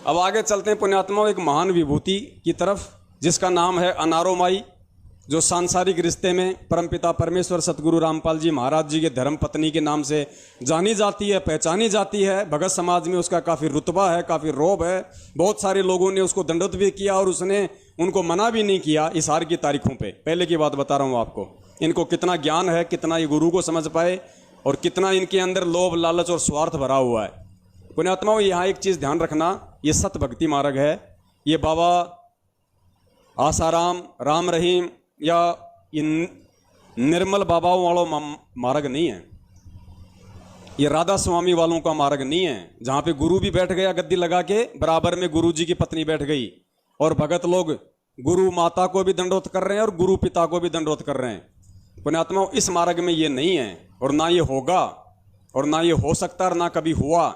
अब आगे चलते हैं पुण्यात्माओं एक महान विभूति की तरफ, जिसका नाम है अनारो माई, जो सांसारिक रिश्ते में परमपिता परमेश्वर सतगुरु रामपाल जी महाराज जी के धर्म पत्नी के नाम से जानी जाती है, पहचानी जाती है। भगत समाज में उसका काफ़ी रुतबा है, काफ़ी रौब है। बहुत सारे लोगों ने उसको दंडोत भी किया और उसने उनको मना भी नहीं किया इस हार की तारीखों पे। पहले की बात बता रहा हूँ आपको। इनको कितना ज्ञान है, कितना ये गुरु को समझ पाए और कितना इनके अंदर लोभ लालच और स्वार्थ भरा हुआ है। पुण्यात्माओं यहाँ एक चीज़ ध्यान रखना, ये सत भक्ति मार्ग है। ये बाबा आसाराम, राम रहीम या इन निर्मल बाबाओं वालों मार्ग नहीं है। ये राधा स्वामी वालों का मार्ग नहीं है, जहाँ पे गुरु भी बैठ गया गद्दी लगा के, बराबर में गुरु जी की पत्नी बैठ गई और भगत लोग गुरु माता को भी दंडोत कर रहे हैं और गुरु पिता को भी दंडोत कर रहे हैं। पुण्यात्माओं इस मार्ग में ये नहीं है और ना ये होगा और ना ये हो सकता और ना कभी हुआ,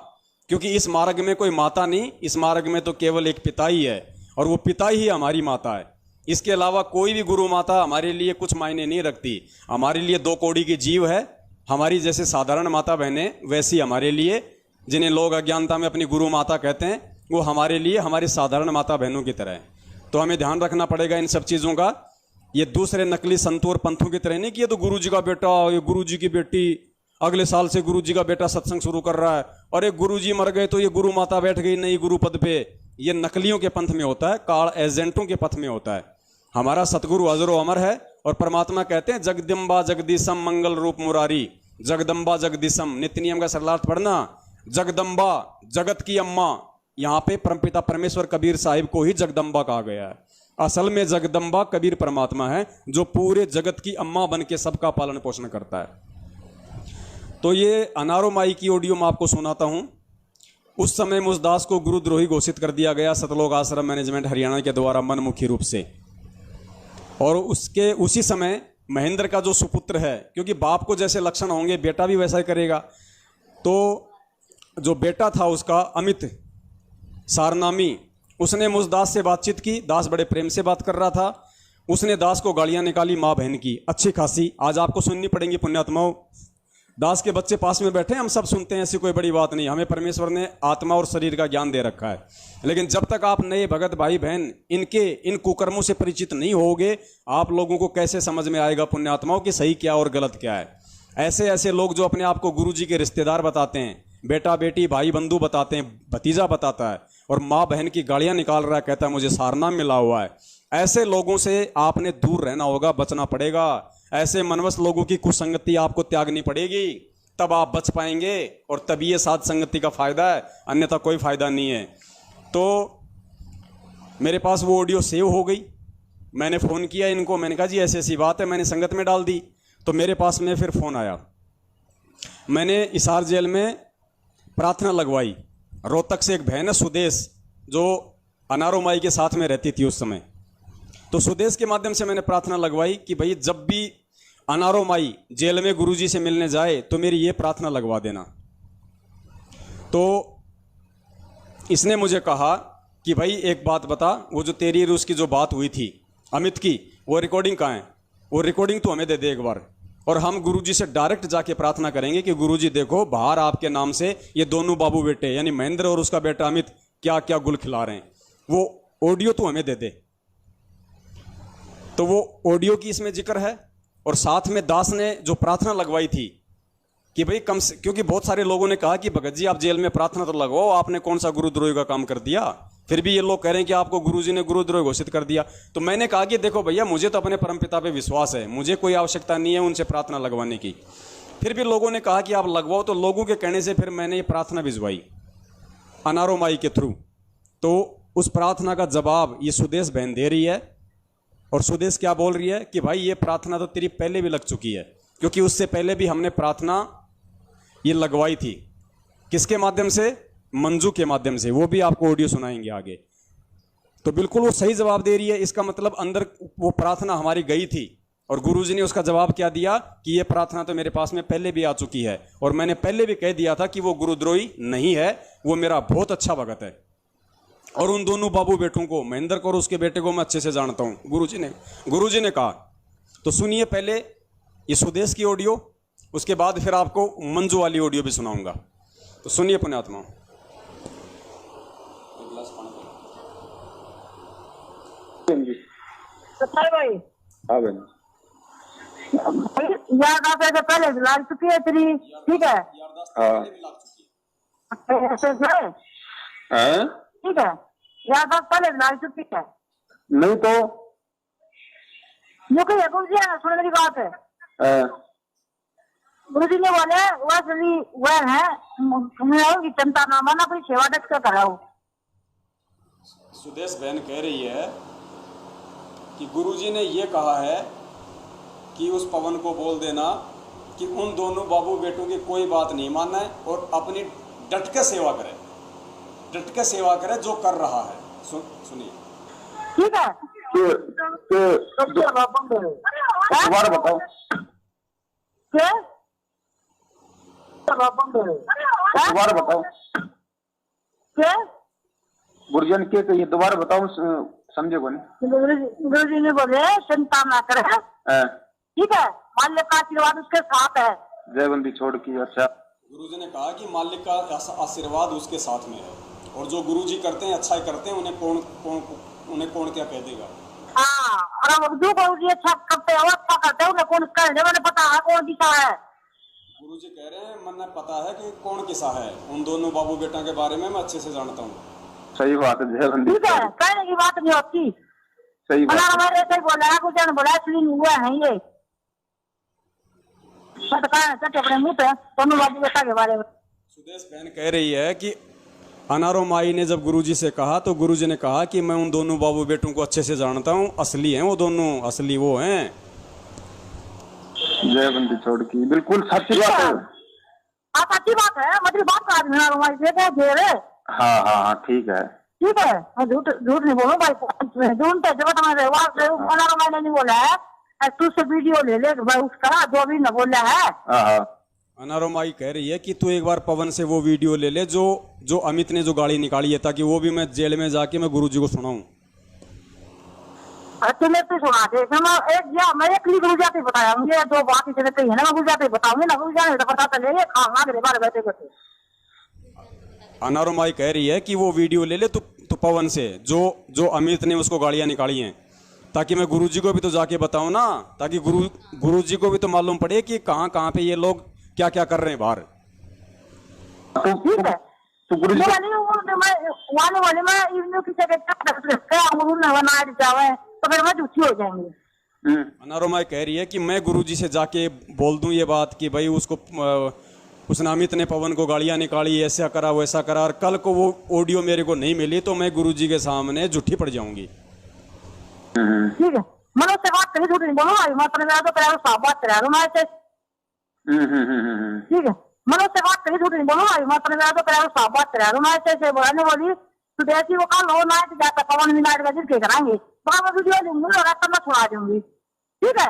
क्योंकि इस मार्ग में कोई माता नहीं। इस मार्ग में तो केवल एक पिता ही है और वो पिता ही हमारी माता है। इसके अलावा कोई भी गुरु माता हमारे लिए कुछ मायने नहीं रखती। हमारे लिए दो कौड़ी की जीव है। हमारी जैसे साधारण माता बहनें वैसी हमारे लिए, जिन्हें लोग अज्ञानता में अपनी गुरु माता कहते हैं, वो हमारे लिए हमारी साधारण माता बहनों की तरह है। तो हमें ध्यान रखना पड़ेगा इन सब चीज़ों का। ये दूसरे नकली संतों और पंथों की तरह नहीं कि ये तो गुरु जी का बेटा, ये गुरु जी की बेटी, अगले साल से गुरु जी का बेटा सत्संग शुरू कर रहा है और एक गुरु जी मर गए तो ये गुरु माता बैठ गई नई गुरु पद पे। ये नकलियों के पंथ में होता है, काल एजेंटों के पथ में होता है। हमारा सतगुरु अजरो अमर है और परमात्मा कहते हैं जगदम्बा जगदीशम मंगल रूप मुरारी। जगदम्बा जगदीशम नित्य नियम का सरलार्थ पढ़ना। जगदम्बा जगत की अम्मा, यहाँ पे परमपिता परमेश्वर कबीर साहिब को ही जगदम्बा कहा गया है। असल में जगदम्बा कबीर परमात्मा है जो पूरे जगत की अम्मा बन के सबका पालन पोषण करता है। तो ये अनारो माई की ऑडियो मैं आपको सुनाता हूँ। उस समय मुझदास को गुरुद्रोही घोषित कर दिया गया सतलोक आश्रम मैनेजमेंट हरियाणा के द्वारा मनमुखी रूप से। और उसके उसी समय महेंद्र का जो सुपुत्र है, क्योंकि बाप को जैसे लक्षण होंगे बेटा भी वैसा ही करेगा, तो जो बेटा था उसका अमित सारनामी, उसने मुझदास से बातचीत की। दास बड़े प्रेम से बात कर रहा था। उसने दास को गालियां निकाली माँ बहन की अच्छी खासी, आज आपको सुननी पड़ेंगी पुण्यात्माओं। दास के बच्चे पास में बैठे, हम सब सुनते हैं, ऐसी कोई बड़ी बात नहीं। हमें परमेश्वर ने आत्मा और शरीर का ज्ञान दे रखा है, लेकिन जब तक आप नए भगत भाई बहन इन कुकर्मों से परिचित नहीं होगे, आप लोगों को कैसे समझ में आएगा पुण्यात्माओं कि सही क्या और गलत क्या है। ऐसे ऐसे लोग जो अपने आप को गुरु जी के रिश्तेदार बताते हैं, बेटा बेटी भाई बंधु बताते हैं, भतीजा बताता है और माँ बहन की गालियाँ निकाल रहा है, कहता है मुझे सारनाम मिला हुआ है, ऐसे लोगों से आपने दूर रहना होगा, बचना पड़ेगा। ऐसे मनवस लोगों की कुसंगति आपको त्यागनी पड़ेगी, तब आप बच पाएंगे और तभी ये साध संगति का फायदा है, अन्यथा कोई फायदा नहीं है। तो मेरे पास वो ऑडियो सेव हो गई। मैंने फ़ोन किया इनको, मैंने कहा जी ऐसी ऐसी बात है, मैंने संगत में डाल दी। तो मेरे पास में फिर फ़ोन आया। मैंने हिसार जेल में प्रार्थना लगवाई। रोहतक से एक बहन है सुदेश, जो अनारो माई के साथ में रहती थी उस समय। तो सुदेश के माध्यम से मैंने प्रार्थना लगवाई कि भाई जब भी अनारो माई जेल में गुरुजी से मिलने जाए तो मेरी ये प्रार्थना लगवा देना। तो इसने मुझे कहा कि भाई एक बात बता, वो जो तेरी और उसकी जो बात हुई थी अमित की, वो रिकॉर्डिंग कहाँ है? वो रिकॉर्डिंग तो हमें दे दे एक बार, और हम गुरुजी से डायरेक्ट जाके प्रार्थना करेंगे कि गुरुजी देखो बाहर आपके नाम से ये दोनों बाबू बेटे यानी महेंद्र और उसका बेटा अमित क्या क्या गुल खिला रहे हैं, वो ऑडियो तो हमें दे दे। तो वो ऑडियो की इसमें जिक्र है और साथ में दास ने जो प्रार्थना लगवाई थी कि भाई कम से, क्योंकि बहुत सारे लोगों ने कहा कि भगत जी आप जेल में प्रार्थना तो लगवाओ, आपने कौन सा गुरुद्रोही का काम कर दिया, फिर भी ये लोग कह रहे हैं कि आपको गुरुजी ने गुरुद्रोही घोषित कर दिया। तो मैंने कहा कि देखो भैया मुझे तो अपने परमपिता पे विश्वास है, मुझे कोई आवश्यकता नहीं है उनसे प्रार्थना लगवाने की। फिर भी लोगों ने कहा कि आप लगवाओ, तो लोगों के कहने से फिर मैंने ये प्रार्थना भिजवाई अनारो माई के थ्रू। तो उस प्रार्थना का जवाब ये सुदेश बहन दे रही है और सुदेश क्या बोल रही है कि भाई ये प्रार्थना तो तेरी पहले भी लग चुकी है, क्योंकि उससे पहले भी हमने प्रार्थना ये लगवाई थी। किसके माध्यम से? मंजू के माध्यम से। वो भी आपको ऑडियो सुनाएंगे आगे। तो बिल्कुल वो सही जवाब दे रही है। इसका मतलब अंदर वो प्रार्थना हमारी गई थी और गुरुजी ने उसका जवाब क्या दिया कि ये प्रार्थना तो मेरे पास में पहले भी आ चुकी है और मैंने पहले भी कह दिया था कि वो गुरुद्रोही नहीं है, वो मेरा बहुत अच्छा भगत है। और उन दोनों बाबू बेटों को, महेंद्र को और उसके बेटे को मैं अच्छे से जानता हूँ, गुरुजी ने कहा। तो सुनिए पहले ये सुदेश की ऑडियो, उसके बाद फिर आपको मंजू वाली ऑडियो भी सुनाऊंगा। तो सुनिए पुण्यात्मा। सत्ताई भाई हाँ बहन। यार 10 से पहले लाग चुकी है तेरी, ठीक है? हाँ ऐसे है, हैं? ठीक है? यार 10 पहले लाग चुकी है। नहीं तो जो कि गुरु जी है, सुनो मेरी बात है। हैं? गुरु जी ने बोले वह है की चिंता ना माना, कोई सेवा डट कर कराओ। सुदेश बहन कह रही है कि गुरुजी ने ये कहा है कि उस पवन को बोल देना कि उन दोनों बाबू बेटों की कोई बात नहीं माने और अपनी डट के सेवा करे, डट के सेवा करे जो कर रहा है। सुनिए, ठीक है? दोबारा बताओ। क्या? दोबारा बताओ। क्या? गुरुजन के कहिए, दोबारा बताओ, समझे को नहीं। गुरु जी ने बोले चिंता ना करे, हैं? ठीक है? माल्य का आशीर्वाद उसके साथ है। जयबंदी छोड़ की। अच्छा, गुरुजी ने कहा कि मालिक का आशीर्वाद उसके साथ में है और जो गुरुजी करते हैं अच्छा ही करते हैं, उन्हें कौन क्या कह देगा। हाँ, और जो गुरु जी अच्छा करते हैं, अच्छा करते हैं, उन्हें कौन कह दे, मैंने पता है कौन दिशा है। गुरुजी कह रहे हैं मैंने पता है कि कौन किसा है, उन दोनों बाबू बेटा के बारे में मैं अच्छे से जानता हूँ। सही बात है जयबंदी। ठीक है, कहने की बात नहीं होती। सही बात है। हमारे ऐसे बोला है, कुछ ने बोला इसलिए हुआ है ये सट अपने मुंह पे दोनों बाबू बेटा के बारे में। सुदेश बहन कह रही है कि अनारो माई ने जब गुरुजी से कहा तो गुरुजी ने कहा कि मैं उन दोनों बाबू बेटों को अच्छे से जानता हूँ, असली हैं वो दोनों, असली वो हैं। जयबंदी छोड़ की, बिल्कुल सच्ची बात है। सच्ची बात है, मतलब बात का आदमी अनारो माई से कह दे रहे। हाँ हाँ हाँ, ठीक है। ठीक है, मैं झूठ नहीं बोलूँ भाई, झूठ जब तुम्हारे अनारो माई ने नहीं बोला है, तू से वीडियो ले ले भाई उसका, जो भी न बोला है। अनारो माई कह रही है कि तू एक बार पवन से वो वीडियो ले ले जो अमित ने जो गाड़ी निकाली है, ताकि वो भी मैं जेल में जाके मैं गुरुजी को सुनाऊं। तुम्हें तो सुना दे, मैं एक गुरु जाते बताया, मुझे दो बात इसने कही है ना, मैं गुरु जाते बताऊंगी ना, गुरु जाने तो पता चले खाना मेरे बारे बैठे बैठे। अनारो माई कह रही है कि वो वीडियो ले ले तू पवन से, जो अमित ने उसको गाड़ियां निकाली हैं, ताकि मैं गुरुजी को भी तो जाके बताऊं ना, ताकि गुरुजी को भी तो मालूम पड़े कि कहाँ पे ये लोग क्या क्या कर रहे हैं बाहर। ठीक है, तो गुरुजी तो फिर मैं झूठी हो जाएंगे। अनारो माई कह रही है कि मैं गुरुजी से जाके बोल दूं ये बात कि भाई उसने अमित ने पवन को गाड़ियां निकाली, ऐसा करा वैसा करा, और कल को वो ऑडियो मेरे को नहीं मिली तो मैं गुरुजी के सामने झूठी पड़ जाऊंगी। ठीक है, मैंने उससे बात करी, झूठ नहीं बोलूंगा, मैं अपने तो साफ बात करा दूं मैं ऐसे। ठीक है, मैंने उससे बात करी, झूठ नहीं बोलूंगा, मैं अपने तो साफ बात करा दूं मैं ऐसे। बोला नहीं बोली तो जैसी वो कल हो नाइट जाता पवन भी नाइट का जिसके कराएंगे तो मैं वीडियो लूंगी और रास्ता में छुड़ा दूंगी। ठीक है,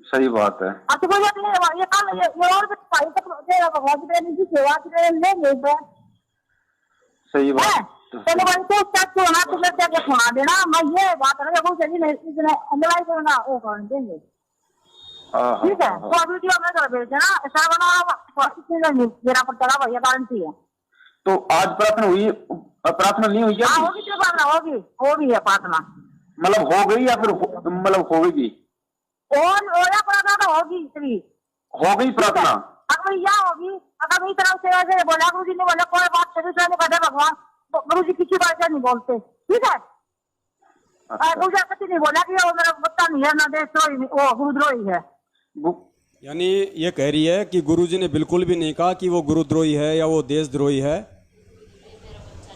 सही बात है। अब तो कोई ये कल ये और भी भाई तक देगा भगवान की सेवा की लेंगे। सही बात है। चलो भाई तो क्या होना तुम क्या सुना देना, मैं ये बात करूँगा चलिए नहीं अंदर करूँगा वो कर देंगे। ठीक है, तो वीडियो में कर भेज देना, ऐसा बना मेरा पर चला भैया गारंटी है। तो आज प्रार्थना हुई, प्रार्थना नहीं हुई क्या? होगी तो प्रार्थना होगी है प्रार्थना, मतलब हो गई या फिर मतलब होगी? प्रार्थना तो होगी, इतनी हो गई प्रार्थना। अगर यह होगी, अगर मेरी तरफ से ऐसे बोला गुरु जी ने बोला कोई बात से कहते भगवान गुरु जी किसी बात से नहीं बोलते। ठीक है, गुरु जी कभी नहीं बोला कि वो मेरा बच्चा नहीं है ना देशद्रोही, वो गुरुद्रोही है। यानी ये कह रही है कि गुरुजी ने बिल्कुल भी नहीं कहा कि वो गुरुद्रोही है या वो देशद्रोही है।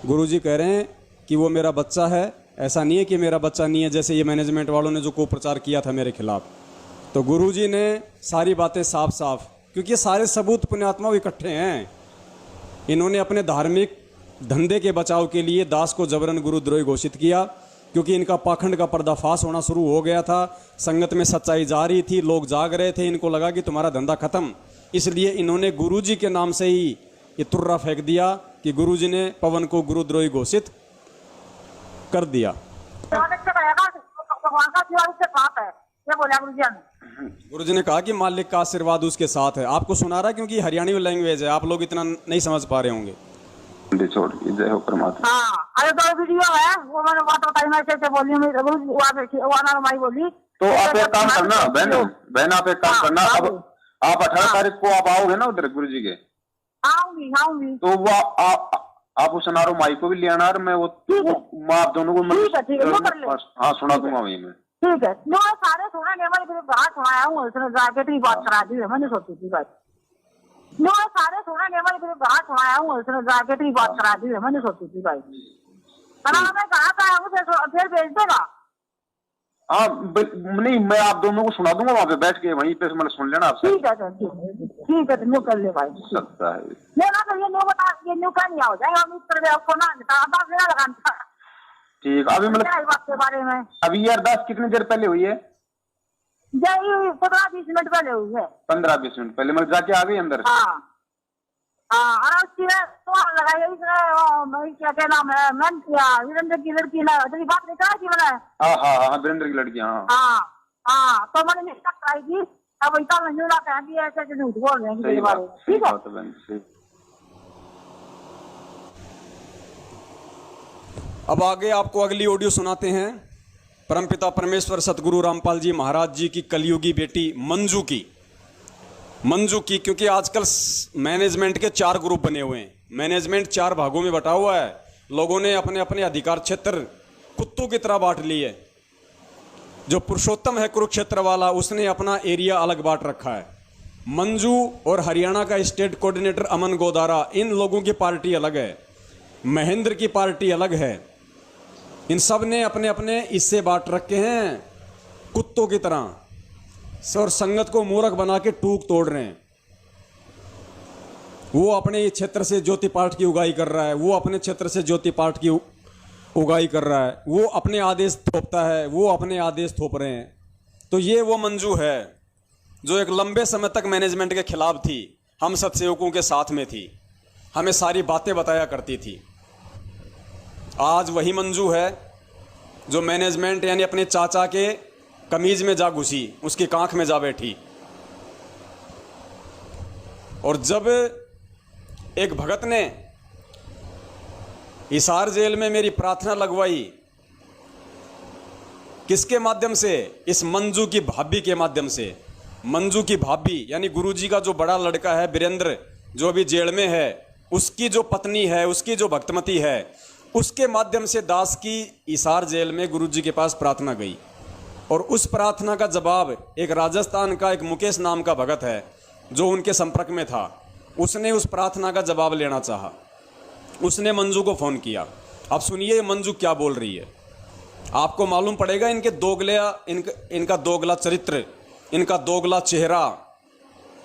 गुरुजी कह रहे हैं कि वो मेरा बच्चा है, ऐसा नहीं है कि मेरा बच्चा नहीं है, जैसे ये मैनेजमेंट वालों ने जो कुप्रचार किया था मेरे खिलाफ। तो गुरुजी ने सारी बातें साफ साफ, क्योंकि ये सारे सबूत पुण्यात्मा इकट्ठे हैं, इन्होंने अपने धार्मिक धंधे के बचाव के लिए दास को जबरन गुरुद्रोही घोषित किया, क्योंकि इनका पाखंड का पर्दाफाश होना शुरू हो गया था, संगत में सच्चाई जा रही थी, लोग जाग रहे थे, इनको लगा कि तुम्हारा धंधा खत्म, इसलिए इन्होंने गुरुजी के नाम से ही ये तुर्रा फेंक दिया कि गुरुजी ने पवन को गुरुद्रोही घोषित कर दिया। गुरुजी ने कहा कि मालिक का आशीर्वाद उसके साथ है। आपको सुना रहा है क्योंकि हरियाणवी लैंग्वेज है, आप लोग इतना नहीं समझ पा रहे होंगे। छोड़ जय हो परमात्मा। हाँ, अरे तो वीडियो है वो मैंने बात बताई, मैं कैसे बोली वहाँ माई बोली। तो आप एक काम करना बहन आप एक काम करना, अब आप 18 तारीख को आप आओगे ना उधर गुरु जी के? आऊंगी। तो वो आप उस अनारो माई को भी ले आना, और मैं वो आप दोनों को हाँ सुना दूंगा वही मैं। ठीक है, नो सारे सुना नहीं, मैंने बात सुनाया हूँ, उसने जाके तो बात करा दी है, मैंने सोची थी बात। नो सारे सुना नहीं, मैंने बात सुनाया हूँ, उसने जाके तो बात करा दी है, मैंने सोची थी भाई। मैं कहा था फिर भेज देगा। हाँ नहीं, मैं आप दोनों को सुना दूंगा वहाँ पे बैठ के, वहीं पे मैंने सुन लेना आपसे। ठीक है सर, ठीक है, न्यू कर ले भाई। सकता है ना तो ये न्यू बता, ये न्यू का नहीं हो जाएगा, हम इस तरह आपको ना लगाना। ठीक, अभी मतलब बात के बारे में अभी ये अरदास कितनी देर पहले हुई है? 15-20 मिनट पहले हुई है। 15-20 मिनट पहले मतलब जाके आ गई अंदर? हाँ और उसकी लगाई क्या क्या नाम है, मैं वीरेंद्र की लड़की ना तेरी बात नहीं करा थी मैंने। हाँ वीरेंद्र की लड़की। हाँ तो मैंने नहीं कराई थी, अब इतना नहीं लाता है ऐसे झूठ बोल रहे हैं। ठीक है, अब आगे आपको अगली ऑडियो सुनाते हैं परमपिता परमेश्वर सतगुरु रामपाल जी महाराज जी की कलयुगी बेटी मंजू की, क्योंकि आजकल मैनेजमेंट के 4 ग्रुप बने हुए हैं। मैनेजमेंट 4 भागों में बटा हुआ है। लोगों ने अपने अपने अधिकार क्षेत्र कुत्तों की तरह बांट लिए है। जो पुरुषोत्तम है कुरुक्षेत्र वाला, उसने अपना एरिया अलग बांट रखा है। मंजू और हरियाणा का स्टेट कोऑर्डिनेटर अमन गोदारा, इन लोगों की पार्टी अलग है। महेंद्र की पार्टी अलग है। इन सब ने अपने अपने हिस्से बांट रखे हैं कुत्तों की तरह, और संगत को मूर्ख बना के टूक तोड़ रहे हैं। वो अपने क्षेत्र से ज्योति पाठ की उगाई कर रहा है, वो अपने क्षेत्र से ज्योति पाठ की उगाई कर रहा है, वो अपने आदेश थोपता है, वो अपने आदेश थोप रहे हैं। तो ये वो मंजू है जो एक लंबे समय तक मैनेजमेंट के खिलाफ थी, हम सत्सेवकों के साथ में थी, हमें सारी बातें बताया करती थी। आज वही मंजू है जो मैनेजमेंट यानी अपने चाचा के कमीज में जा घुसी, उसकी कांख में जा बैठी। और जब एक भगत ने हिसार जेल में मेरी प्रार्थना लगवाई, किसके माध्यम से? इस मंजू की भाभी के माध्यम से। मंजू की भाभी यानी गुरुजी का जो बड़ा लड़का है वीरेंद्र, जो अभी जेल में है, उसकी जो पत्नी है, उसकी जो भक्तमती है, उसके माध्यम से दास की हिसार जेल में गुरुजी के पास प्रार्थना गई। और उस प्रार्थना का जवाब एक राजस्थान का एक मुकेश नाम का भगत है जो उनके संपर्क में था, उसने उस प्रार्थना का जवाब लेना चाहा। उसने मंजू को फ़ोन किया। अब सुनिए मंजू क्या बोल रही है, आपको मालूम पड़ेगा इनका दोगला चरित्र, इनका दोगला चेहरा।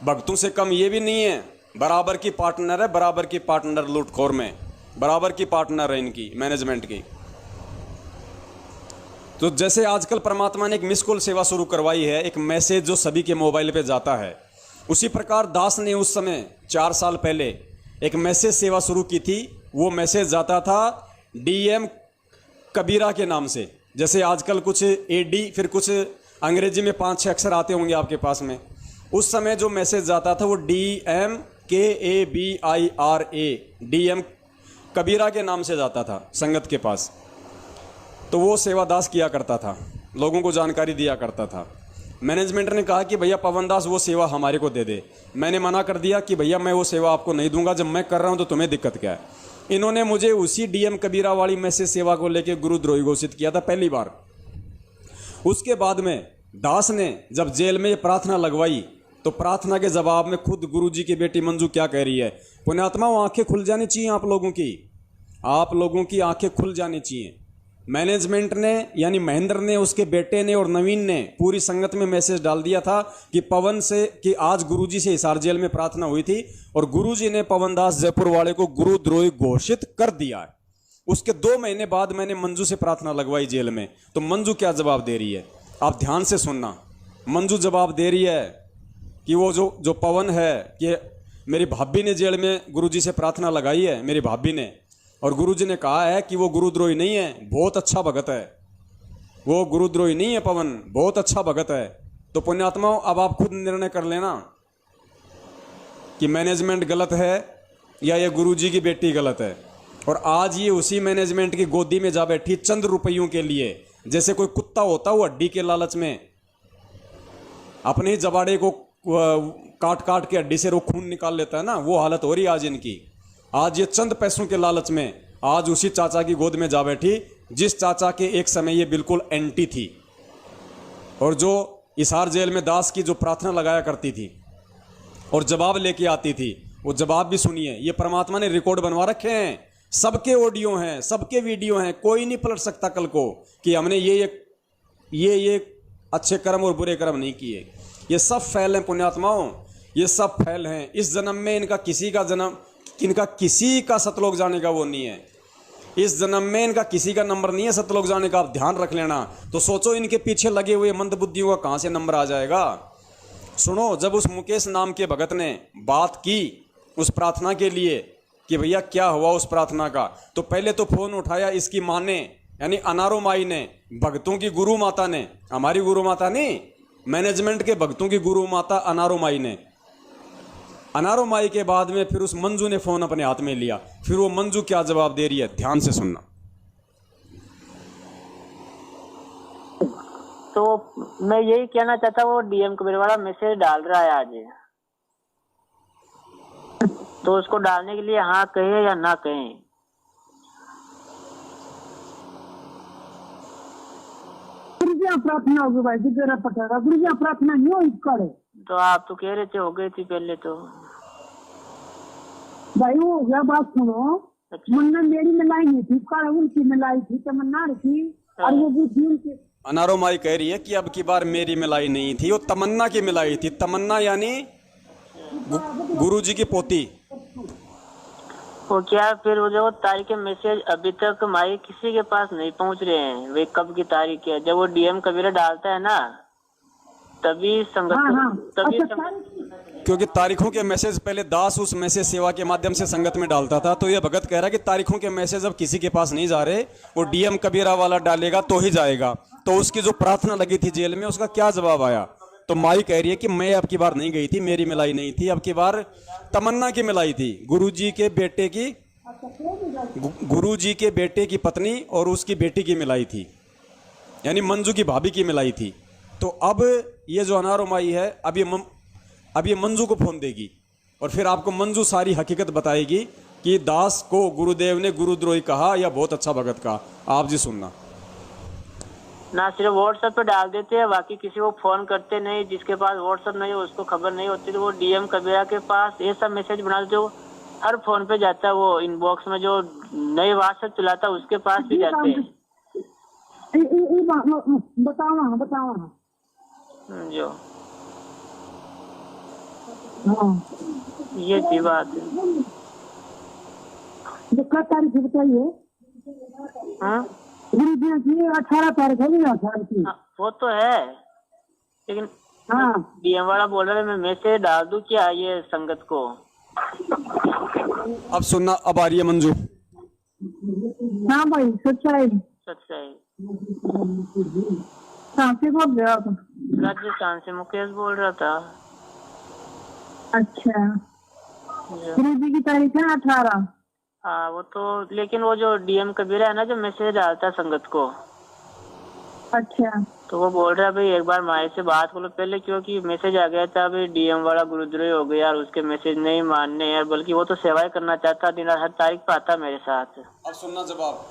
भक्तों से कम ये भी नहीं है, बराबर की पार्टनर है, बराबर की पार्टनर लूटखोर में, बराबर की पार्टनर है इनकी मैनेजमेंट की। तो जैसे आजकल परमात्मा ने एक मिस कॉल सेवा शुरू करवाई है, एक मैसेज जो सभी के मोबाइल पे जाता है, उसी प्रकार दास ने उस समय 4 साल पहले एक मैसेज सेवा शुरू की थी। वो मैसेज जाता था DM कबीरा के नाम से। जैसे आजकल कुछ AD फिर कुछ अंग्रेजी में 5-6 अक्षर आते होंगे आपके पास में, उस समय जो मैसेज जाता था वो DM KABIRA DM कबीरा के नाम से जाता था संगत के पास। तो वो सेवादास किया करता था, लोगों को जानकारी दिया करता था। मैनेजमेंट ने कहा कि भैया पवन दास वो सेवा हमारे को दे दे। मैंने मना कर दिया कि भैया मैं वो सेवा आपको नहीं दूंगा, जब मैं कर रहा हूं तो तुम्हें दिक्कत क्या है। इन्होंने मुझे उसी DM कबीरा वाली मैसेज सेवा को लेकर गुरुद्रोही घोषित किया था पहली बार। उसके बाद में दास ने जब जेल में ये प्रार्थना लगवाई तो प्रार्थना के जवाब में खुद गुरुजी की बेटी मंजू क्या कह रही है, पुण्यात्मा वो आंखें खुल जानी चाहिए आप लोगों की आंखें खुल जानी चाहिए। मैनेजमेंट ने यानी महेंद्र ने, उसके बेटे ने और नवीन ने पूरी संगत में मैसेज डाल दिया था कि पवन से कि आज गुरुजी से हिसार जेल में प्रार्थना हुई थी और गुरुजी ने पवन दास जयपुर वाले को गुरुद्रोही घोषित कर दिया है। उसके 2 महीने बाद मैंने मंजू से प्रार्थना लगवाई जेल में। तो मंजू क्या जवाब दे रही है, आप ध्यान से सुनना। मंजू जवाब दे रही है कि वो जो पवन है कि मेरी भाभी ने जेल में गुरुजी से प्रार्थना लगाई है, मेरी भाभी ने, और गुरुजी ने कहा है कि वो गुरुद्रोही नहीं है, बहुत अच्छा भगत है, वो गुरुद्रोही नहीं है पवन, बहुत अच्छा भगत है। तो पुण्यात्माओं अब आप खुद निर्णय कर लेना कि मैनेजमेंट गलत है या ये गुरुजी की बेटी गलत है। और आज ये उसी मैनेजमेंट की गोदी में जा बैठी चंद रुपयों के लिए। जैसे कोई कुत्ता होता वो हड्डी के लालच में अपने ही जबाड़े को काट काट के हड्डी से वो खून निकाल लेता है ना, वो हालत हो रही आज इनकी। आज ये चंद पैसों के लालच में आज उसी चाचा की गोद में जा बैठी जिस चाचा के एक समय ये बिल्कुल एंटी थी, और जो हिसार जेल में दास की जो प्रार्थना लगाया करती थी और जवाब लेके आती थी, वो जवाब भी सुनिए। ये परमात्मा ने रिकॉर्ड बनवा रखे हैं, सबके ऑडियो हैं, सबके वीडियो हैं, कोई नहीं पलट सकता कल को कि हमने ये अच्छे कर्म और बुरे कर्म नहीं किए। ये सब फैल हैं पुण्यात्माओं, ये सब फैल हैं। इस जन्म में इनका किसी का सतलोक जाने का वो नहीं है। इस जन्म में इनका किसी का नंबर नहीं है सतलोक जाने का, आप ध्यान रख लेना। तो सोचो इनके पीछे लगे हुए मंदबुद्धियों का कहाँ से नंबर आ जाएगा। सुनो, जब उस मुकेश नाम के भगत ने बात की उस प्रार्थना के लिए कि भैया क्या हुआ उस प्रार्थना का, तो पहले तो फोन उठाया इसकी माँ ने, यानी अनारो माई ने, भक्तों की गुरु माता ने, हमारी गुरु माता नहीं, मैनेजमेंट के भक्तों की गुरु माता अनारो माई ने। अनारो माई के बाद में फिर उस मंजू ने फोन अपने हाथ में लिया। फिर वो मंजू क्या जवाब दे रही है, ध्यान से सुनना। तो मैं यही कहना चाहता हूँ, वो डीएम कबीर वाला मैसेज डाल रहा है आज, तो उसको डालने के लिए हाँ कहे या ना कहें। प्रार्थना होगी भाई जी, तेरा पटेगा गुरु जी, प्रार्थना नहीं हुई करे। तो आप तो कह रहे थे हो गई थी पहले, तो भाई वो हो गया। बात सुनो, मुन्ना मेरी मिलाई नहीं थी, काल उनकी मिलाई थी, तमन्ना रखी और वो बुद्धि उनकी। अनारो माई कह रही है कि अब की बार मेरी मिलाई नहीं थी, वो तमन्ना की मिलाई थी। तमन्ना यानी गुरु जी की पोती। वो क्या फिर वो जो तारीख के मैसेज अभी तक माई किसी के पास नहीं पहुंच रहे हैं, वे कब की तारीख है। जब वो डीएम कबीरा डालता है ना तभी संगत तभी क्योंकि तारीखों के मैसेज पहले दास उस मैसेज सेवा के माध्यम से संगत में डालता था। तो ये भगत कह रहा है कि तारीखों के मैसेज अब किसी के पास नहीं जा रहे, वो डीएम कबीरा वाला डालेगा तो ही जाएगा। तो उसकी जो प्रार्थना लगी थी जेल में, उसका क्या जवाब आया। तो माई कह रही है कि मैं अब की बार नहीं गई थी, मेरी मिलाई नहीं थी, अब की बार तमन्ना की मिलाई थी, गुरुजी के बेटे की पत्नी और उसकी बेटी की मिलाई थी, यानी मंजू की भाभी की मिलाई थी। तो अब ये जो अनारो माई है, अब ये मंजू को फोन देगी और फिर आपको मंजू सारी हकीकत बताएगी कि दास को गुरुदेव ने गुरुद्रोही कहा या बहुत अच्छा भगत कहा। आप जी सुनना। ना सिर्फ व्हाट्सएप पे डाल देते हैं, बाकी किसी को फोन करते नहीं। जिसके पास व्हाट्सएप नहीं है उसको खबर नहीं होती, तो वो डीएम कबीरा के पास ये सब मैसेज बना जो हर फोन पे जाता है, वो इनबॉक्स में जो नए व्हाट्सएप चलाता है उसके पास भी जाते हैं। बताओ जो ये थी बात है। तारीख बताइए। हाँ 18 तारीख है। वो तो है, लेकिन हाँ डीएम वाला बोल रहा है मैं मैसेज डाल दूं क्या ये संगत को। अब सुनना, अब आ रही है मंजू। हाँ भाई सच्चाई कहाँ से बोल रहे हो आप? राजस्थान से मुकेश बोल रहा था। अच्छा, गुरु जी की तारीख है 18। हाँ वो तो, लेकिन वो जो डीएम कबीरा है ना जो मैसेज डालता है संगत को, अच्छा, तो वो बोल रहा है भाई एक बार माई से बात करो पहले, क्योंकि मैसेज आ गया था भाई डीएम वाला गुरुद्रोही हो गया और उसके मैसेज नहीं मानने यार, बल्कि वो तो सेवाएं करना चाहता, दिन हर तारीख पे आता मेरे साथ। अब सुनना जवाब।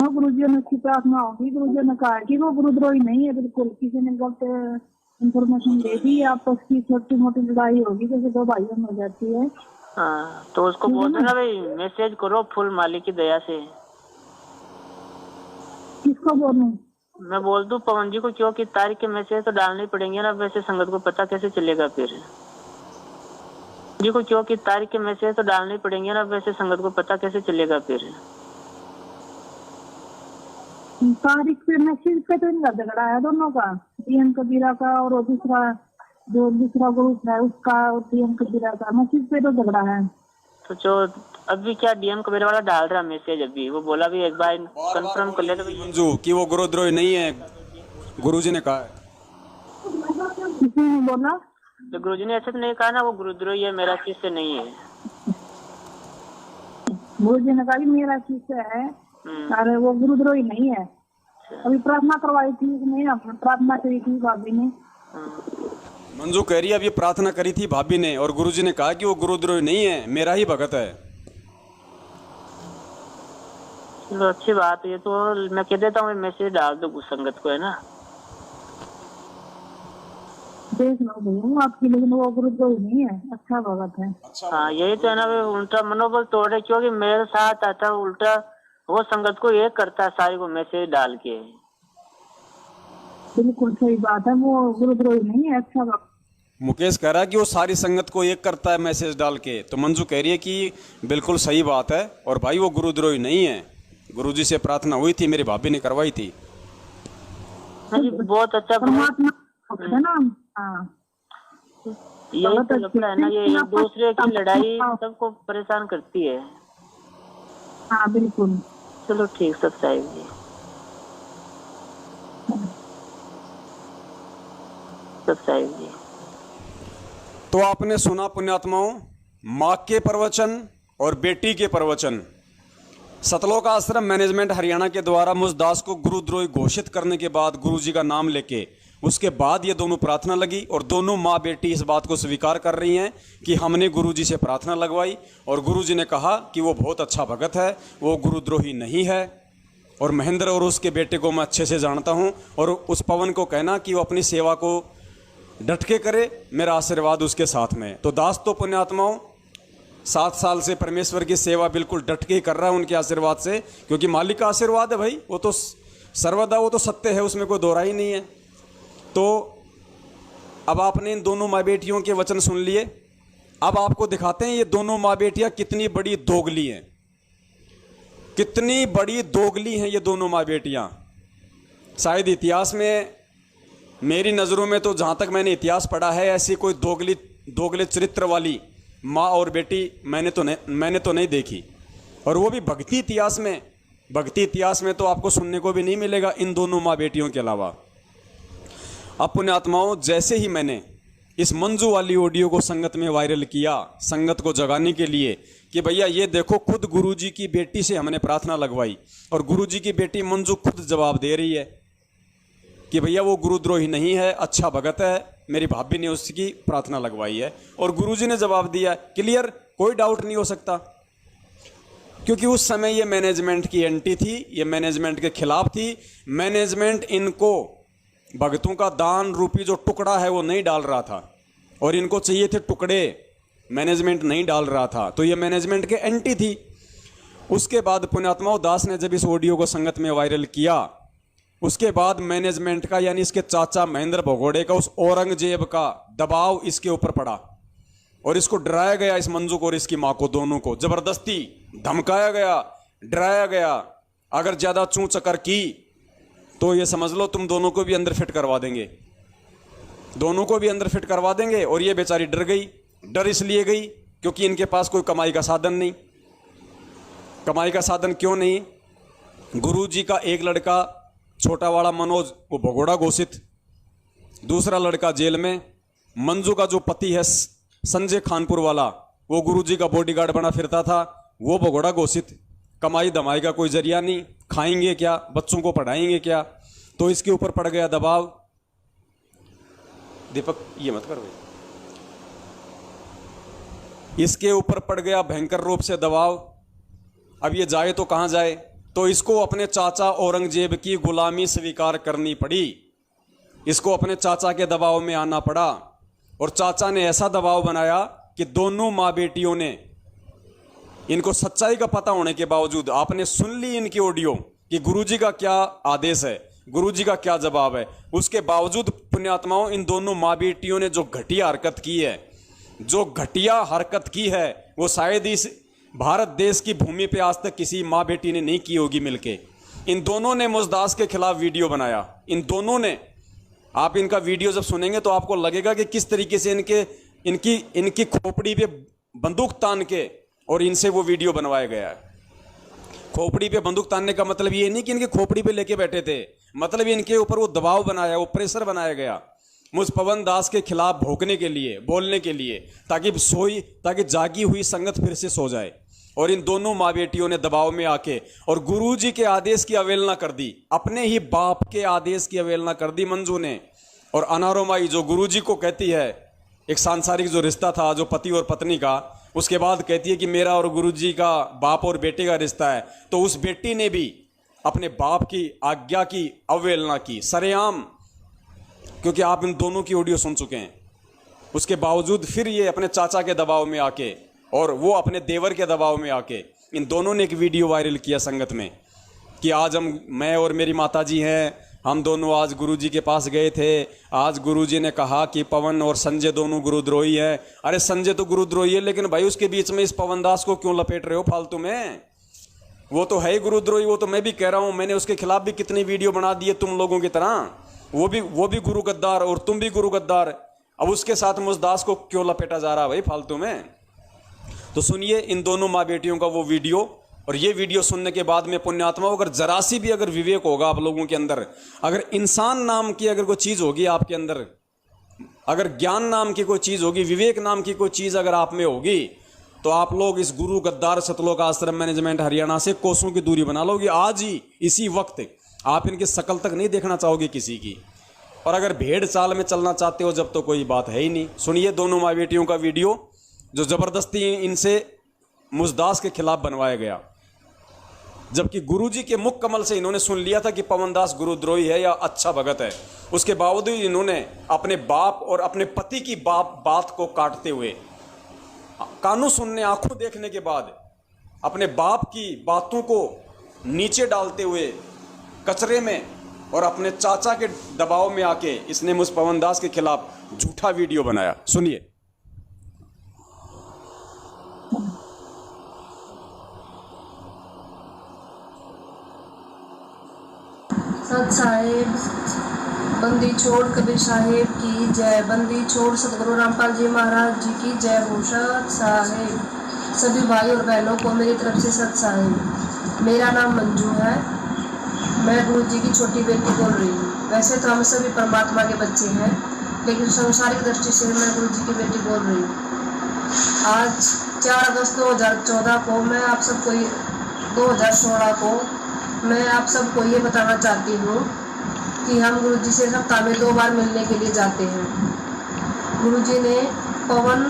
गुरु जी ने अच्छी प्रार्थना होगी। गुरु जी ने कहा कि वो गुरुद्रोही नहीं है बिल्कुल, किसी ने गलत इंफॉर्मेशन दे दी, आपस की छोटी मोटी लड़ाई होगी जैसे दो भाइयों में हो जाती है। हाँ तो उसको बोल देना भाई मैसेज करो फुल मालिक की दया से। किसको बोलूं? मैं बोल दूं पवन जी को, क्योंकि तारीख के मैसेज तो डालने पड़ेंगे ना, वैसे संगत को पता कैसे चलेगा फिर जी को, क्योंकि तारीख के मैसेज तो डालने पड़ेंगे ना, वैसे संगत को पता कैसे चलेगा फिर। तारीख पे मैसेज पे तो इनका झगड़ा है दोनों का, डीएम कबीरा का और दूसरा जो दूसरा ग्रुप है उसका, और डीएम कबीरा का मैसेज पे तो झगड़ा है। तो जो अभी क्या डीएम कबीरा वाला डाल रहा मैसेज, अभी वो बोला भी एक बार कंफर्म कर ले मंजू कि वो गुरुद्रोही नहीं है, गुरुजी ने कहा है। किसी ने बोला? तो गुरुजी ने ऐसे तो नहीं कहा ना वो गुरुद्रोही है, मेरा शिष्य नहीं है। गुरु जी ने कहा कि मेरा शिष्य है, अरे वो गुरुद्रोही नहीं है। अभी प्रार्थना करवाई थी कि नहीं, प्रार्थना करी थी भाभी ने। मंजू कह रही है अभी प्रार्थना करी थी भाभी ने और गुरुजी ने कहा कि वो गुरुद्रोही नहीं है, मेरा ही भगत है। चलो अच्छी बात है, तो मैं कह देता हूँ मैसेज डाल दो संगत को, है ना। देख लो भैया आपकी, लेकिन वो गुरुद्रोही नहीं है, अच्छा भगत है। हाँ यही तो है ना, उल्टा मनोबल तोड़े, क्योंकि मेरे साथ आता उल्टा वो संगत को एक करता है सारी को मैसेज डाल के। बिल्कुल सही बात है, वो गुरुद्रोही नहीं है, अच्छा भगत। मुकेश कह रहा है कि वो सारी संगत को एक करता है मैसेज डाल के, तो मंजू कह रही है कि बिल्कुल सही बात है और भाई वो गुरुद्रोही नहीं है, गुरुजी से प्रार्थना हुई थी, मेरी भाभी ने करवाई थी। बहुत अच्छा परमात्मा है ना। हाँ यही तो लगता है ना, ये एक दूसरे की लड़ाई सबको परेशान करती है। हाँ बिल्कुल। चलो ठीक, सब चाहिए सब चाहिए। तो आपने सुना पुण्यात्माओं, माँ के प्रवचन और बेटी के प्रवचन। सतलोक आश्रम मैनेजमेंट हरियाणा के द्वारा मुझ दास को गुरुद्रोही घोषित करने के बाद गुरुजी का नाम लेके उसके बाद ये दोनों प्रार्थना लगी और दोनों माँ बेटी इस बात को स्वीकार कर रही हैं कि हमने गुरुजी से प्रार्थना लगवाई और गुरुजी ने कहा कि वो बहुत अच्छा भगत है, वो गुरुद्रोही नहीं है। और महेंद्र और उसके बेटे को मैं अच्छे से जानता हूँ और उस पवन को कहना कि वो अपनी सेवा को डट के करे, मेरा आशीर्वाद उसके साथ में। तो दास तो पुण्यात्माओं 7 साल से परमेश्वर की सेवा बिल्कुल डट के ही कर रहा है उनके आशीर्वाद से, क्योंकि मालिक का आशीर्वाद है भाई, वो तो सर्वदा वो तो सत्य है, उसमें कोई दोहराई ही नहीं है। तो अब आपने इन दोनों माँ बेटियों के वचन सुन लिए, अब आपको दिखाते हैं ये दोनों माँ बेटियां कितनी बड़ी दोगली हैं, कितनी बड़ी दोगली हैं ये दोनों माँ बेटियां। शायद इतिहास में मेरी नज़रों में तो जहाँ तक मैंने इतिहास पढ़ा है ऐसी कोई दोगले चरित्र वाली माँ और बेटी मैंने तो नहीं देखी, और वो भी भक्ति इतिहास में तो आपको सुनने को भी नहीं मिलेगा इन दोनों माँ बेटियों के अलावा। अब पुण्यात्माओं, जैसे ही मैंने इस मंजू वाली ऑडियो को संगत में वायरल किया, संगत को जगाने के लिए कि भैया ये देखो, खुद गुरुजी की बेटी से हमने प्रार्थना लगवाई और गुरुजी की बेटी मंजू खुद जवाब दे रही है कि भैया वो गुरुद्रोही नहीं है, अच्छा भगत है, मेरी भाभी ने उसकी प्रार्थना लगवाई है। और गुरुजी ने जवाब दिया क्लियर, कोई डाउट नहीं हो सकता, क्योंकि उस समय ये मैनेजमेंट की एंटी थी, ये मैनेजमेंट के खिलाफ थी। मैनेजमेंट इनको भगतों का दान रूपी जो टुकड़ा है वो नहीं डाल रहा था और इनको चाहिए थे टुकड़े, मैनेजमेंट नहीं डाल रहा था, तो ये मैनेजमेंट के एंटी थी। उसके बाद पुण्यात्माओं, दास ने जब इस ऑडियो को संगत में वायरल किया, उसके बाद मैनेजमेंट का यानी इसके चाचा महेंद्र भगोड़े का, उस औरंगजेब का दबाव इसके ऊपर पड़ा और इसको डराया गया, इस मंजू को और इसकी माँ को, दोनों को जबरदस्ती धमकाया गया, डराया गया। अगर ज्यादा चूं चकर की तो ये समझ लो तुम दोनों को भी अंदर फिट करवा देंगे, दोनों को भी अंदर फिट करवा देंगे। और ये बेचारी डर गई। डर इसलिए गई क्योंकि इनके पास कोई कमाई का साधन नहीं। कमाई का साधन क्यों नहीं? गुरुजी का एक लड़का छोटा वाला मनोज वो भगोड़ा घोषित, दूसरा लड़का जेल में, मंजू का जो पति है संजय खानपुर वाला वो गुरुजी का बॉडीगार्ड बना फिरता था, वो भगोड़ा घोषित। कमाई दमाई का कोई जरिया नहीं, खाएंगे क्या, बच्चों को पढ़ाएंगे क्या, तो इसके ऊपर पड़ गया दबाव। दीपक ये मत कर भाई, इसके ऊपर पड़ गया भयंकर रूप से दबाव। अब ये जाए तो कहां जाए, तो इसको अपने चाचा औरंगजेब की गुलामी स्वीकार करनी पड़ी, इसको अपने चाचा के दबाव में आना पड़ा। और चाचा ने ऐसा दबाव बनाया कि दोनों माँ बेटियों ने, इनको सच्चाई का पता होने के बावजूद, आपने सुन ली इनकी ऑडियो कि गुरुजी का क्या आदेश है, गुरुजी का क्या जवाब है, उसके बावजूद पुण्यात्माओं इन दोनों माँ बेटियों ने जो घटिया हरकत की है, जो घटिया हरकत की है, वो शायद इस भारत देश की भूमि पे आज तक किसी माँ बेटी ने नहीं की होगी मिलके। इन दोनों ने मुजदास के खिलाफ वीडियो बनाया, इन दोनों ने। आप इनका वीडियो जब सुनेंगे तो आपको लगेगा कि किस तरीके से इनकी खोपड़ी पे बंदूक तान के और इनसे वो वीडियो बनवाया गया है। खोपड़ी पे बंदूक तानने का मतलब ये नहीं कि इनके खोपड़ी पे लेके बैठे थे, मतलब इनके ऊपर वो दबाव बनाया, वो प्रेशर बनाया गया मुझ पवन दास के खिलाफ भोंकने के लिए, बोलने के लिए, ताकि जागी हुई संगत फिर से सो जाए। और इन दोनों माँ बेटियों ने दबाव में आके और गुरुजी के आदेश की अवहेलना कर दी, अपने ही बाप के आदेश की अवहेलना कर दी मंजू ने। और अनारो माई जो गुरुजी को कहती है, एक सांसारिक जो रिश्ता था जो पति और पत्नी का, उसके बाद कहती है कि मेरा और गुरुजी का बाप और बेटे का रिश्ता है। तो उस बेटी ने भी अपने बाप की आज्ञा की अवहेलना की सरेआम, क्योंकि आप इन दोनों की ऑडियो सुन चुके हैं। उसके बावजूद फिर ये अपने चाचा के दबाव में आके और वो अपने देवर के दबाव में आके इन दोनों ने एक वीडियो वायरल किया संगत में कि आज मैं और मेरी माताजी हैं, हम दोनों आज गुरुजी के पास गए थे। आज गुरुजी ने कहा कि पवन और संजय दोनों गुरुद्रोही हैं। अरे संजय तो गुरुद्रोही है, लेकिन भाई उसके बीच में इस पवन दास को क्यों लपेट रहे हो फालतू में? वो तो है ही गुरुद्रोही, वो तो मैं भी कह रहा हूँ। मैंने उसके खिलाफ भी कितनी वीडियो बना दी है तुम लोगों की तरह। वो भी गुरु गद्दार और तुम भी गुरु गद्दार। अब उसके साथ मुझदास को क्यों लपेटा जा रहा है भाई फालतू में? तो सुनिए इन दोनों माँ बेटियों का वो वीडियो। और ये वीडियो सुनने के बाद में पुण्यात्मा, अगर जरा सी भी अगर विवेक होगा आप लोगों के अंदर, अगर इंसान नाम की अगर कोई चीज़ होगी आपके अंदर, अगर ज्ञान नाम की कोई चीज़ होगी, विवेक नाम की कोई चीज़ अगर आप में होगी, तो आप लोग इस गुरु गद्दार सतलोक आश्रम मैनेजमेंट हरियाणा से कोसों की दूरी बना लोगे। आज ही इसी वक्त आप इनकी शक्ल तक नहीं देखना चाहोगे किसी की। और अगर भेड़ चाल में चलना चाहते हो जब, तो कोई बात है ही नहीं। सुनिए दोनों माँ बेटियों का वीडियो जो जबरदस्ती इनसे मुझदास के खिलाफ बनवाया गया, जबकि गुरुजी के मुख कमल से इन्होंने सुन लिया था कि पवन दास गुरुद्रोही है या अच्छा भगत है। उसके बावजूद इन्होंने अपने बाप और अपने पति की बात को काटते हुए, कानों सुनने आंखों देखने के बाद अपने बाप की बातों को नीचे डालते हुए कचरे में और अपने चाचा के दबाव में आके इसने मुझ पवन दास के खिलाफ झूठा वीडियो बनाया। सुनिए। सत साहेब, बंदी छोड़ कबीर साहेब की जय। बंदी छोड़ सतगुरु रामपाल जी महाराज जी की जय हो। सत साहेब, सभी भाई और बहनों को मेरी तरफ से सत साहेब। मेरा नाम मंजू है, मैं गुरु जी की छोटी बेटी बोल रही हूँ। वैसे तो हम सभी परमात्मा के बच्चे हैं, लेकिन संसारिक दृष्टि से मैं गुरु जी की बेटी बोल रही हूँ। आज 4 अगस्त 2014 को मैं आप सबको 2016 को मैं आप सबको ये बताना चाहती हूँ कि हम गुरुजी से सप्ताह में 2 बार मिलने के लिए जाते हैं। गुरुजी ने पवन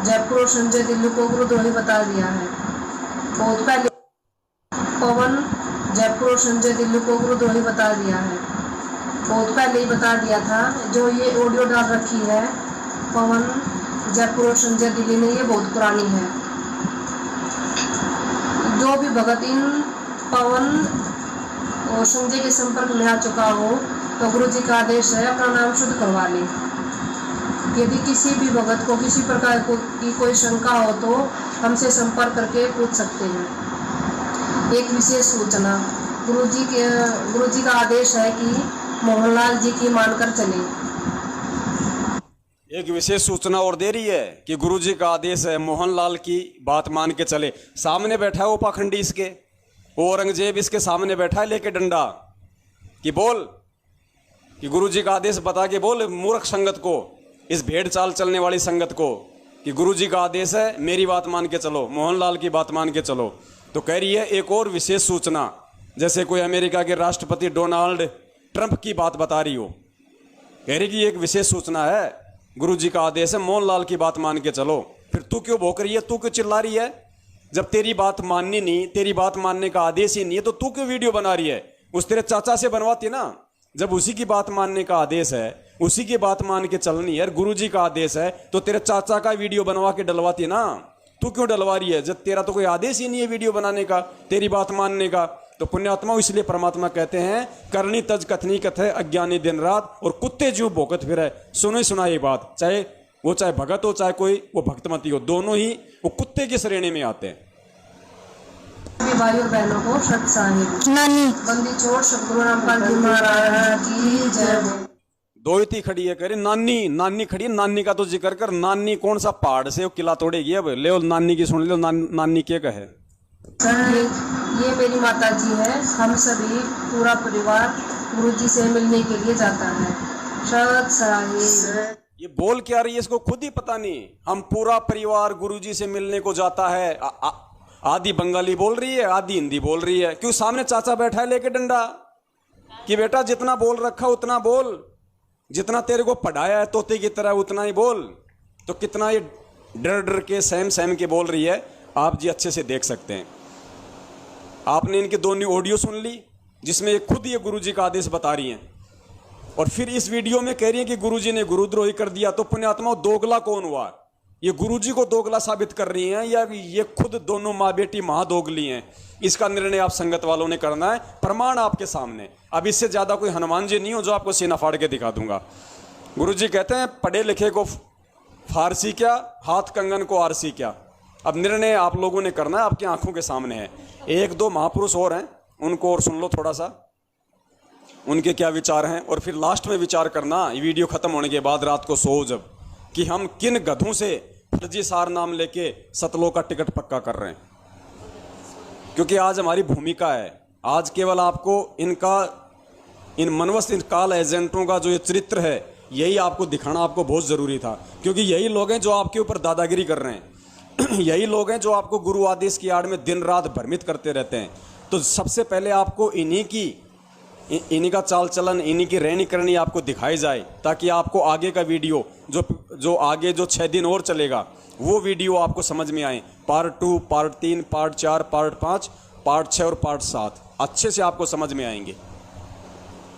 जयपुर और संजय दिल्ली को गुरुद्रोही बता दिया है। बहुत पहले पवन जयपुर और संजय दिल्ली को गुरुद्रोही बता दिया है, बहुत पहले ही बता दिया था। जो ये ऑडियो डाल रखी है पवन जयपुर और संजय दिल्ली ने, ये बहुत पुरानी है। जो भी भगत इन पवन और संजय के संपर्क में आ चुका हो तो गुरु जी का आदेश है अपना नाम शुद्ध करवा ले। यदि किसी भी भगत को किसी प्रकार की कोई शंका हो तो हमसे संपर्क करके पूछ सकते हैं। एक विशेष सूचना, गुरु जी का आदेश है कि मोहनलाल जी की मानकर चले। एक विशेष सूचना और दे रही है कि गुरुजी का आदेश है मोहनलाल की बात मान के चले। सामने बैठा है वो पाखंडी, इसके वो औरंगजेब इसके सामने बैठा है लेके डंडा कि बोल, कि गुरुजी का आदेश बता के बोल मूर्ख संगत को, इस भेड़ चाल चलने वाली संगत को, कि गुरुजी का आदेश है मेरी बात मान के चलो, मोहनलाल की बात मान के चलो। तो कह रही है एक और विशेष सूचना, जैसे कोई अमेरिका के राष्ट्रपति डोनाल्ड ट्रंप की बात बता रही हो। कह रही कि एक विशेष सूचना है, गुरुजी का आदेश है मोहनलाल की बात मान के चलो। फिर तू क्यों भौंक रही है, तू क्यों चिल्ला रही है? जब तेरी बात माननी नहीं, तेरी बात मानने का आदेश ही नहीं है, तो तू क्यों वीडियो बना रही है? उस तेरे चाचा से बनवाती ना। जब उसी की बात मानने का आदेश है, उसी की बात मान के चलनी है, गुरुजी का आदेश है, तो तेरे चाचा का वीडियो बनवा के डलवाती ना। तू क्यों डलवा रही है जब तेरा तो कोई आदेश ही नहीं है वीडियो बनाने का, तेरी बात मानने का? तो पुण्यात्मा, इसलिए परमात्मा कहते हैं करनी तज कथनी कथे अज्ञानी दिन रात, और कुत्ते जीव भोकत फिर है। सुनो ही सुना ये बात, चाहे भगत हो चाहे कोई वो भक्तमती हो, दोनों ही वो कुत्ते की श्रेणी में आते हैं। भाई और बहनों को सत साहेब। नानी बंदी छोड़ सतगुरु रामपाल जी महाराज की जय हो। दोयती खड़ी है, करे नानी खड़ी है। नानी का तो जिक्र कर, नानी कौन सा पहाड़ से वो किला तोड़ेगी? अब ले नानी की सुन लो, नानी क्या कहे? सर ये मेरी माता जी है। हम सभी पूरा परिवार गुरुजी से मिलने के लिए जाता है। सत साहेब। ये बोल क्या रही है, इसको खुद ही पता नहीं। हम पूरा परिवार गुरुजी से मिलने को जाता है। आधी बंगाली बोल रही है, आधी हिंदी बोल रही है। क्यों? सामने चाचा बैठा है लेके डंडा कि बेटा जितना बोल रखा उतना बोल, जितना तेरे को पढ़ाया है तोते की तरह उतना ही बोल। तो कितना ये डर डर के सहम सहम के बोल रही है, आप जी अच्छे से देख सकते हैं। आपने इनकी दोनों ऑडियो सुन ली जिसमें ये खुद ये गुरुजी का आदेश बता रही हैं, और फिर इस वीडियो में कह रही हैं कि गुरुजी ने गुरुद्रोही कर दिया। तो पुण्यात्मा दोगला कौन हुआ? ये गुरुजी को दोगला साबित कर रही हैं या ये खुद दोनों माँ बेटी महादोगली हैं? इसका निर्णय आप संगत वालों ने करना है। प्रमाण आपके सामने। अब इससे ज्यादा कोई हनुमान जी नहीं हो जो आपको सीना फाड़ के दिखा दूंगा। गुरुजी कहते हैं पढ़े लिखे को फारसी क्या, हाथ कंगन को आरसी क्या। अब निर्णय आप लोगों ने करना है, आपकी आंखों के सामने है। एक दो महापुरुष और हैं, उनको और सुन लो थोड़ा सा, उनके क्या विचार हैं, और फिर लास्ट में विचार करना ये वीडियो खत्म होने के बाद रात को सो जब, कि हम किन गधों से फर्जी सार नाम लेके सतलोक का टिकट पक्का कर रहे हैं। क्योंकि आज हमारी भूमिका है, आज केवल आपको इन मनवस्त इन काल एजेंटों का जो ये चरित्र है यही आपको दिखाना आपको बहुत ज़रूरी था। क्योंकि यही लोग हैं जो आपके ऊपर दादागिरी कर रहे हैं यही लोग हैं जो आपको गुरु आदेश की आड़ में दिन रात भ्रमित करते रहते हैं। तो सबसे पहले आपको इन्हीं का चाल चलन, इन्हीं की रहनी करनी आपको दिखाई जाए, ताकि आपको आगे का वीडियो जो आगे जो 6 दिन और चलेगा वो वीडियो आपको समझ में आए। Part 2, part 3, part 4, part 5, part 6 और पार्ट 7 अच्छे से आपको समझ में आएंगे।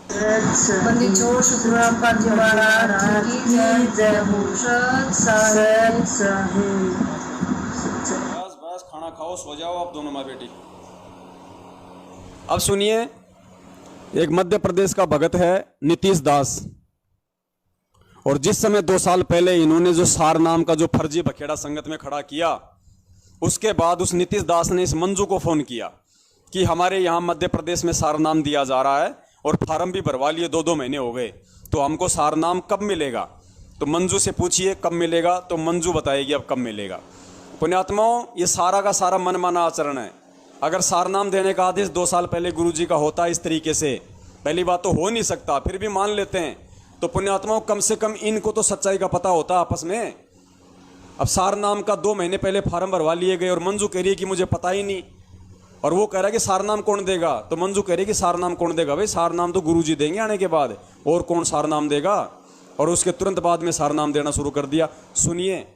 बंदी छोड़ शुक्राम पर जी महाराज की जय। जय भूषण साहेब। बस खाना खाओ, सो जाओ आप दोनों माँ बेटी। अब सुनिए, एक मध्य प्रदेश का भगत है नीतीश दास, और जिस समय 2 साल पहले इन्होंने जो सार नाम का जो फर्जी बखेड़ा संगत में खड़ा किया, उसके बाद उस नीतीश दास ने इस मंजू को फोन किया कि हमारे यहाँ मध्य प्रदेश में सार नाम दिया जा रहा है और फार्म भी भरवा लिए, 2 महीने हो गए, तो हमको सार नाम कब मिलेगा। तो मंजू से पूछिए कब मिलेगा, तो मंजू बताएगी अब कब मिलेगा। पुण्यात्माओं, ये सारा का सारा मनमाना आचरण है। अगर सार नाम देने का आदेश 2 साल पहले गुरुजी का होता इस तरीके से, पहली बात तो हो नहीं सकता, फिर भी मान लेते हैं, तो पुण्यात्माओं कम से कम इनको तो सच्चाई का पता होता आपस में। अब सार नाम का 2 महीने पहले फार्म भरवा लिए गए और मंजू कह रही है कि मुझे पता ही नहीं, और वो कह रहा है कि सार नाम कौन देगा। तो मंजू कह रही है कि सार नाम कौन देगा? भाई सार नाम तो गुरुजी देंगे आने के बाद, और कौन सार नाम देगा। और उसके तुरंत बाद में सार नाम देना शुरू कर दिया। सुनिए,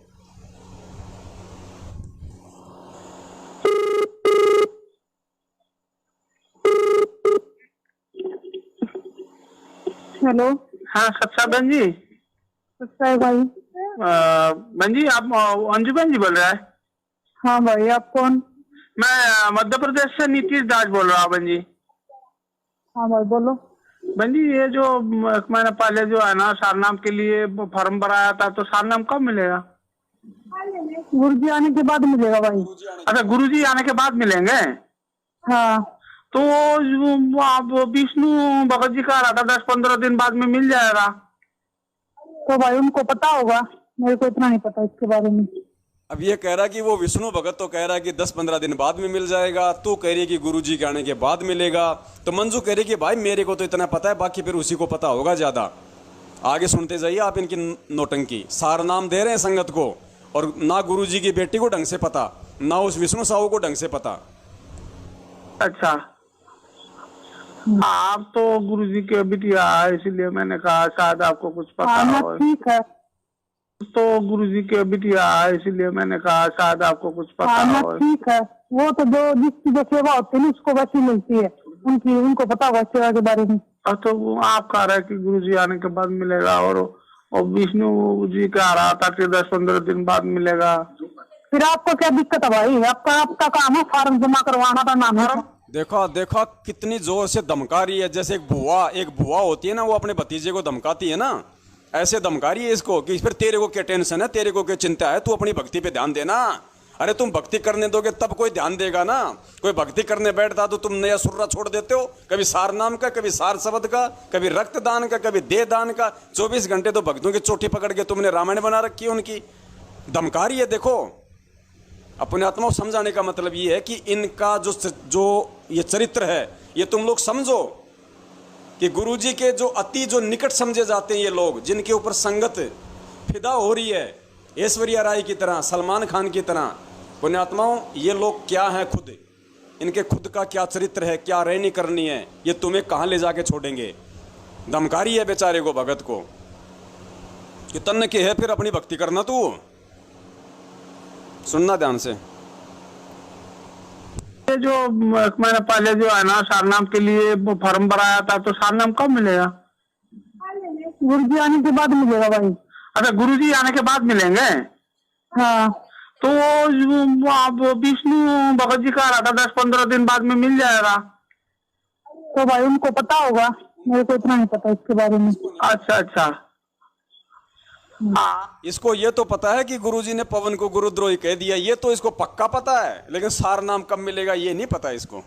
हेलो। हाँ सत्सा बहन जी। सत्सा भाई। बहन जी आप अंजू बहन जी बोल रहा है? हाँ भाई, आप कौन? मैं मध्य प्रदेश से नीतीश दास बोल रहा हूँ बहन जी। हाँ भाई बोलो। बहन जी ये जो एक महीना पहले जो है ना सारनाम के लिए फॉर्म भराया था, तो सारनाम कब मिलेगा? गुरुजी आने के बाद मिलेगा भाई। अच्छा, गुरुजी आने के बाद मिलेंगे? हाँ। तो आप विष्णु भगत जी कह रहा था 10-15 दिन बाद में मिल जाएगा। तो भाई उनको पता होगा, मेरे को इतना नहीं पता इसके बारे में। अब ये कह रहा कि वो विष्णु भगत तो कह रहा है कि 10-15 दिन बाद में मिल जाएगा, तू कह रही है कि गुरुजी के आने के बाद मिलेगा। तो मंजू कह रही कि भाई मेरे को तो इतना पता है, बाकी फिर उसी को पता होगा ज्यादा। आगे सुनते जाइए आप इनकी नौटंकी। सार नाम दे रहे हैं संगत को, और ना गुरुजी की बेटी को ढंग से पता, ना उस विष्णु साहू को ढंग से पता। अच्छा, आप तो गुरुजी के बिटिया, इसलिए मैंने कहा शायद आपको कुछ पता हो। ठीक है। तो गुरुजी के बिटिया, इसलिए मैंने कहा शायद आपको कुछ पता हो। ठीक है, वो तो जो जिसकी जो सेवा होती है उसको वैसी मिलती है, उनको पता होगा सेवा के बारे में। तो आप कह रहे हैं कि गुरुजी आने के बाद मिलेगा, और विष्णु जी कह रहा था कि 10-15 दिन बाद मिलेगा। फिर आपको क्या दिक्कत है भाई? आपका काम है फार्म जमा करवाना था, नाम है। देखो कितनी जोर से धमका रही है, जैसे एक बुआ होती है ना, वो अपने भतीजे को धमकाती है ना, ऐसे धमका रही है इसको कि फिर तेरे को क्या टेंशन है, तेरे को क्या चिंता है, तू अपनी भक्ति पे ध्यान देना। अरे तुम भक्ति करने दोगे तब कोई ध्यान देगा ना। कोई भक्ति करने बैठता तो तुम नया सुर्रा छोड़ देते हो, कभी सार नाम का, कभी सार शब्द का, कभी रक्तदान का, कभी देह दान का। 24 घंटे तो भक्तों की चोटी पकड़ के तुमने रामायण बना रखी है उनकी। धमका रही है। देखो, अपने आत्मा को समझाने का मतलब ये है कि इनका जो ये चरित्र है, ये तुम लोग समझो कि गुरुजी के जो निकट समझे जाते हैं ये लोग, जिनके ऊपर संगत फिदा हो रही है, ऐश्वर्या राय की तरह, सलमान खान की तरह, पुण्यात्माओं, ये लोग क्या हैं खुद, इनके खुद का क्या चरित्र है, क्या रहनी करनी है, ये तुम्हें कहाँ ले जाके छोड़ेंगे। धमकारी है बेचारे को, भगत को, कि तन्न के है फिर अपनी भक्ति करना। तू सुनना ध्यान से। ये जो एक महीना पहले जो है ना सारनाम के लिए फॉर्म भराया था, तो सारनाम कब मिलेगा? गुरुजी आने के बाद मिलेगा भाई। अच्छा, गुरुजी आने के बाद मिलेंगे। हाँ, तो आप विष्णु भगत जी का रहा था 10-15 दिन बाद में मिल जाएगा। तो भाई उनको पता होगा, मेरे को इतना नहीं पता इसके बारे में। अच्छा अच्छा। हाँ, इसको ये तो पता है कि गुरुजी ने पवन को गुरुद्रोही कह दिया, ये तो इसको पक्का पता है, लेकिन सार नाम कब मिलेगा ये नहीं पता इसको।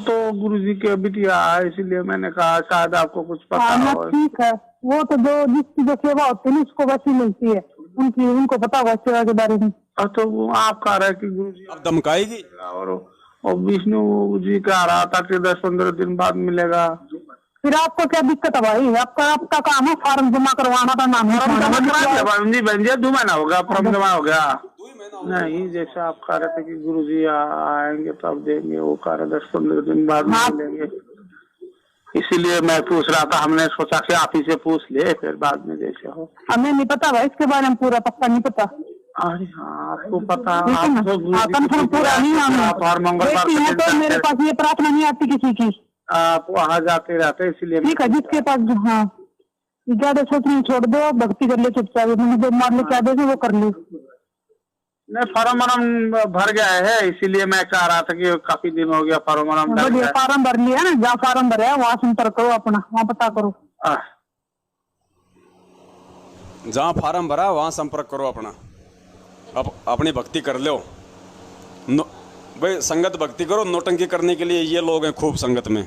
तो गुरुजी के बिटिया है, इसीलिए मैंने कहा शायद आपको कुछ पता हो। ठीक है, वो तो जो जिसकी जो सेवा होती है ना उसको वैसी मिलती है, उनको पता होगा सेवा के बारे में। तो वो आप कह रहे हैं कि गुरुजी अब धमकाएगी। और विष्णु जी का रहा था कि 10-15 दिन बाद मिलेगा। फिर आपको क्या दिक्कत है भाई? आपका काम है फॉर्म जमा करवाना था। नाम जी बन गया, 2 महीना हो गया, फॉर्म जमा हो गया। नहीं, जैसे आप कह रहे थे कि गुरुजी आएंगे तब देंगे, वो कह रहे 10-15 दिन बाद मिलेंगे, इसीलिए मैं पूछ रहा था। हमने सोचा कि आप ही से पूछ ले, फिर बाद में जैसे हो। हमें नहीं पता भाई इसके बारे में, पूरा पक्का नहीं पता। अरे हाँ, आपको पता, कंफर्म पूरा नहीं हर मंगलवार तो मेरे पास ये प्रार्थना नहीं आती किसी की। आप वहाँ जाते रहते, इसलिए ठीक है, जिसके पास हाँ ज्यादा सोचने छोड़ दो, भक्ति कर ले चुपचाप, जो मान लो क्या देखे वो कर लो। नहीं, फॉर्म भर गया है, इसीलिए मैं कह रहा था कि काफी दिन हो गया फॉर्म फार्म भर लिया ना, जहाँ फार्म भरा है वहाँ संपर्क करो अपना, वहाँ पता करो। जहाँ फार्म भरा वहाँ संपर्क करो अपना, अब अपनी भक्ति कर लो। भाई संगत भक्ति करो, नौटंकी करने के लिए ये लोग हैं खूब संगत में।